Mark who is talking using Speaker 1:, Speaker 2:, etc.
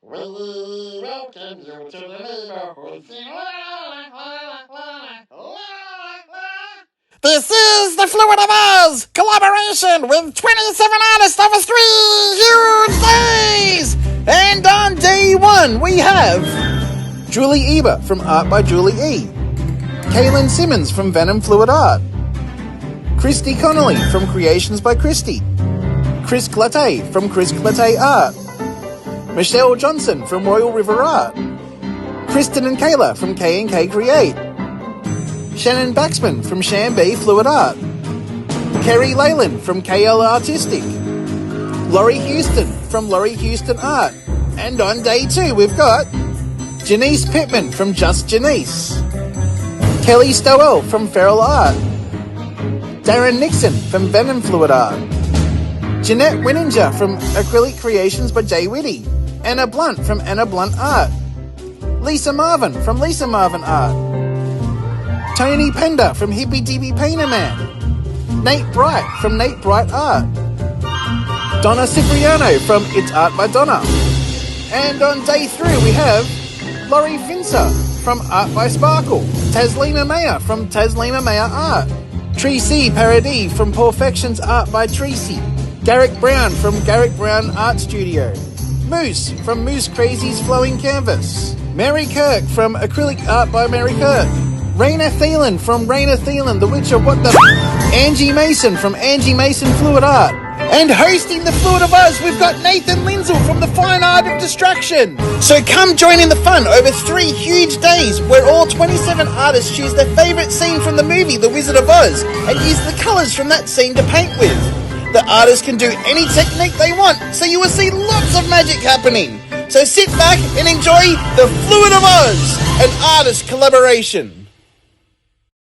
Speaker 1: We welcome you to the neighborhood. This is the Fluid of Oz collaboration with 27 artists over 3 huge days. And on day 1 we have Julie Eiber from Art by Julie E, Kaylin Simmons from Venom Fluid Art, Christy Connolly from Creations by Christy, Chris Clatte from Chris Clatte Art, Michelle Johnson from Royal River Art, Kristen and Kayla from K&K Create, Shannon Baxman from Shambee Fluid Art, Kerry Leyland from KL Artistic, Laurie Houston from Laurie Houston Art, and on day 2 we've got Janice Pittman from Just Janice, Kelly Stowell from Feral Art, Darren Nixon from Venom Fluid Art, Jeanette Winninger from Acrylic Creations by Jay Whitty, Anna Blunt from Anna Blunt Art, Lisa Marvin from Lisa Marvin Art, Tony Pender from Hippie Dippy Painter Man, Nate Bright from Nate Bright Art, Donna Cipriano from It's Art by Donna, and on day 3 we have Laurie Finzer from Art by Sparkle, Taslima Mayer from Taslima Mayer Art, Tracy Paradis from Perfections Art by Tracy, Garrick Brown from Garrick Brown Art Studio, Moose from Moose Crazy's Flowing Canvas, Mary Kirk from Acrylic Art by Mary Kirk, Raina Thielen from Raina Thielen, The Witcher What the Angie Mason from Angie Mason Fluid Art, and hosting the Fluid of Oz we've got Nathan Lindsell from The Fine Art of Distraction. So come join in the fun over 3 huge days where all 27 artists choose their favourite scene from the movie The Wizard of Oz and use the colours from that scene to paint with. The artists can do any technique they want, so you will see lots of magic happening. So sit back and enjoy the Fluid of Oz, an artist collaboration.